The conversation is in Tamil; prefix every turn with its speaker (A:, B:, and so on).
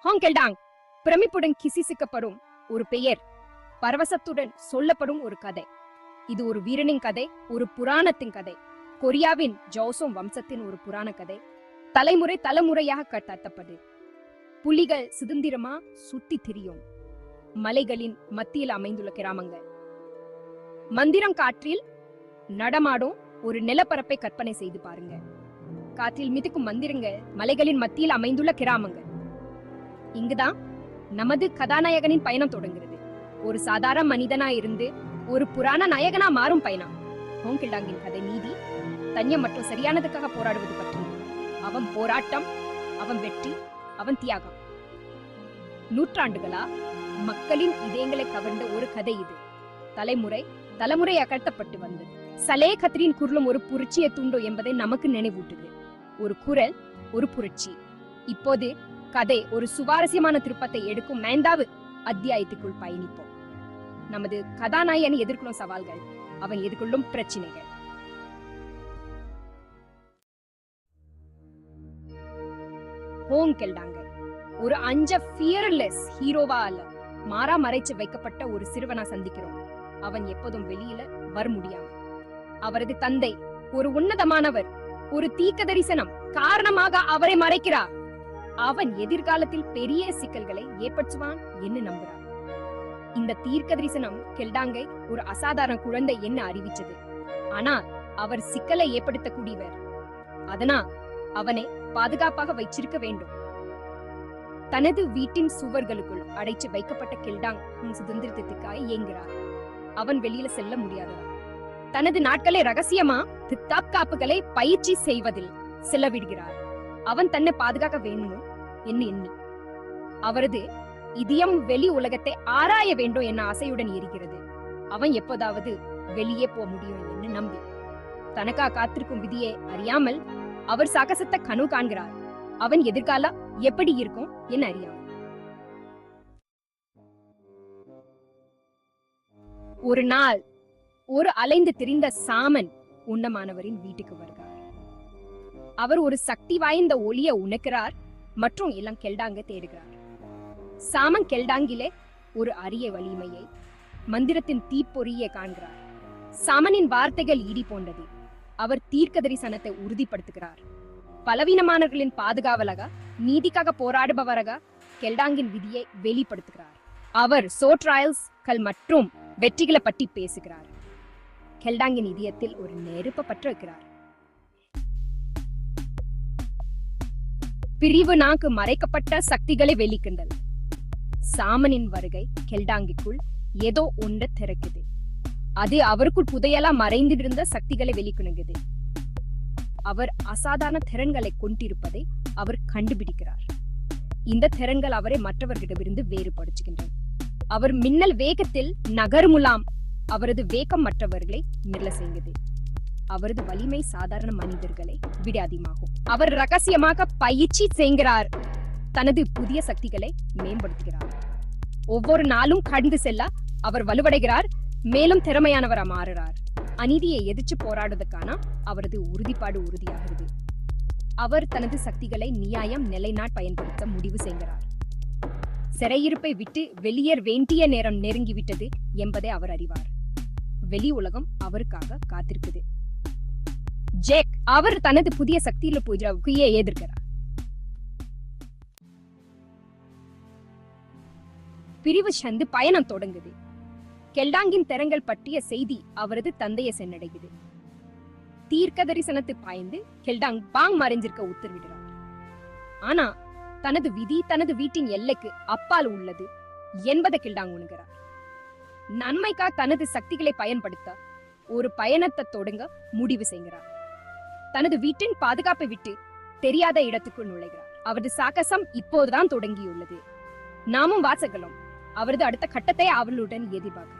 A: ஹாங்கெல்டாங் பிரமிப்புடன் கிசிசிக்கப்படும் ஒரு பெயர், பரவசத்துடன் சொல்லப்படும் ஒரு கதை. இது ஒரு வீரனின் கதை, ஒரு புராணத்தின் கதை. கொரியாவின் ஜோசோம் வம்சத்தின் ஒரு புராண கதை, தலைமுறை தலைமுறையாக கட்டப்பட்டது. புலிகள் சுதந்திரமா சுத்தி திரியும் மலைகளின் மத்தியில் அமைந்துள்ள கிராமங்கள். மந்திரம் காற்றில் நடமாடும் ஒரு நிலப்பரப்பை கற்பனை செய்து பாருங்க. காற்றில் மிதக்கும் மந்திரங்கள் மலைகளின் மத்தியில் அமைந்துள்ள கிராமங்கள். இங்குதான் நமது கதாநாயகனின் பயணம் தொடங்குகிறது. ஒரு சாதாரண மனிதனா இருந்து ஒரு புராண நாயகனா மாறும் பயணம். ஹோங்கெல்டாங்கின் கதை நீதி, தன்யம் மற்றும் சரியானதுக்காக போராடுவது பற்றி. அவன் போராட்டம், அவன் வெற்றி, அவன் தியாகம். நூற்றாண்டுகளா மக்களின் இதயங்களை கவர்ந்த ஒரு கதை இது. தலைமுறை தலைமுறை அகழ்த்தப்பட்டு வந்தது. சலே கத்ரின் குரலும் ஒரு புரட்சியை தூண்டும் என்பதை நமக்கு நினைவூட்டுது. ஒரு குரல், ஒரு புரட்சி. இப்போது கதை ஒரு சுவாரஸ்யமான திருப்பத்தை எடுக்கும் 9வது அத்தியாயத்துக்குள் பயணிப்போம். நமது கதாநாயகன் எதிர்கொள்ளும் சவால்கள், அவன் எதிர்கொள்ளும் பிரச்சனைகள். ஹோங்கெல்டாங் ஒரு ஃபியர்லெஸ் ஹீரோவால மாறா மறைச்சு வைக்கப்பட்ட ஒரு சிறுவனா சந்திக்கிறோம். அவன் எப்போதும் வெளியில வர முடியாம. அவரது தந்தை ஒரு உன்னதமானவர், ஒரு தீர்க்க தரிசனம் காரணமாக அவரை மறைக்கிறார். அவன் எதிர்காலத்தில் பெரிய சிக்கல்களை ஏற்படுத்துவான் என்று நம்புறார். இந்த தீர்க்க தரிசனம் கெல்டாங்கை ஒரு அசாதாரண குழந்தை என்ன அறிவிச்சது. ஆனால் அவர் சிக்கலை ஏற்படுத்தக்கூடியவர். அதனால் அவனை பாதுகாப்பாக வைச்சிருக்க வேண்டும். தனது வீட்டின் சுவர்களுக்குள் அடைச்சு வைக்கப்பட்ட கெல்டாங் சுதந்திரத்திற்காக இயங்குகிறார். அவன் வெளியில செல்ல முடியாதவர். தனது நாட்களை ரகசியமா தற்காப்புகளை பயிற்சி செய்வதில் செலவிடுகிறார். அவன் தன்னை பாதுகாக்க வேணும் என்று எண்ணி அவரது இதயம் வெளி உலகத்தை ஆராய வேண்டும் என ஆசையுடன் எரிகிறது. அவன் எப்போதாவது வெளியே போக முடியும் என்று நம்பி தனக்கா காத்திருக்கும் விதியை அறியாமல் அவர் சாகசத்தை கனவு காண்கிறார். அவன் எதிர்காலம் எப்படி இருக்கும் என அறியாமல். ஒரு நாள் ஒரு அலைந்து திரிந்த சாமன் உன்னமானவரின் வீட்டுக்கு வருகிறார். அவர் ஒரு சக்தி வாய்ந்த ஒளியை உணர்கிறார் மற்றும் இளம் கெல்டாங்கை தேடுகிறார். சாமன் கெல்டாங்கிலே ஒரு அரிய வலிமையை, மந்திரத்தின் தீப்பொறியை காண்கிறார். சாமனின் வார்த்தைகள் இடி போன்றது. அவர் தீர்க்க தரிசனத்தை உறுதிப்படுத்துகிறார். பலவீனமானவர்களின் பாதுகாவலாக, நீதிக்காக போராடுபவராக கெல்டாங்கின் விதியை வெளிப்படுத்துகிறார். அவர் ட்ரையல்ஸ்கள் மற்றும் வெற்றிகளை பற்றி பேசுகிறார். கெல்டாங்கின் இதயத்தில் ஒரு நெருப்பை பற்ற வைக்கிறார். பிரிவு நாக்கு மறைக்கப்பட்ட சக்திகளை வெளிக்கின்றல். சாமனின் வருகை கெல்டாங்கிக்குள் ஏதோ ஒன்று திறக்குது. அது அவருக்குள் புதையலா மறைந்திருந்த சக்திகளை வெளிக்கொணங்குது. அவர் அசாதாரண திறன்களை கொண்டிருப்பதை அவர் கண்டுபிடிக்கிறார். இந்த திறன்கள் அவரை மற்றவர்களிடமிருந்து வேறுபடுத்துகின்றன. அவர் மின்னல் வேகத்தில் நகருமுலாம். அவரது வேகம் மற்றவர்களை மிரள செய்கிறது. அவரது வலிமை சாதாரண மனிதர்களை விட அதிகமாகும். அவர் ரகசியமாக பயிற்சி செய்கிறார். தனது புதிய சக்திகளை மேம்படுத்துகிறார். ஒவ்வொரு நாளும் கடந்து செல்ல அவர் வலுவடைகிறார், மேலும் திறமையானவரா மாறுகிறார். அநீதியை எதிர்த்து போராடுவதற்கான அவரது உறுதிப்பாடு உறுதியாகிறது. அவர் தனது சக்திகளை நியாயம் நிலைநாட் பயன்படுத்த முடிவு செய்கிறார். சிறையிருப்பை விட்டு வெளியேற வேண்டிய நேரம் நெருங்கிவிட்டது என்பதை அவர் அறிவார். வெளி உலகம் அவருக்காக காத்திருக்குது. ஜேக் அவர் தனது புதிய சக்தியில போய் எதிர்க்கிறார். பிரிவு சந்து பயணம் தொடங்குது. கெல்டாங்கின் திறங்கள் பற்றிய செய்தி அவரது தந்தையை சென்றடைகிறது. தீர்க்க தரிசனத்தை பாய்ந்து கெல்டாங் பாங் மறைஞ்சிருக்க உத்தரவிடுறார். ஆனா தனது விதி தனது வீட்டின் எல்லைக்கு அப்பால் உள்ளது என்பதை கெல்டாங் உணர்கிறார். நன்மைக்காக தனது சக்திகளை பயன்படுத்த ஒரு பயணத்தை தொடங்க முடிவு செய்கிறார். தனது வீட்டின் பாதுகாப்பை விட்டு தெரியாத இடத்துக்குள் நுழைகிறார். அவரது சாகசம் இப்போதுதான் தொடங்கியுள்ளது. நாமும் வாசகலும் அவரது அடுத்த கட்டத்தை அவளுடன் எதிர்பார்க்கிறார்.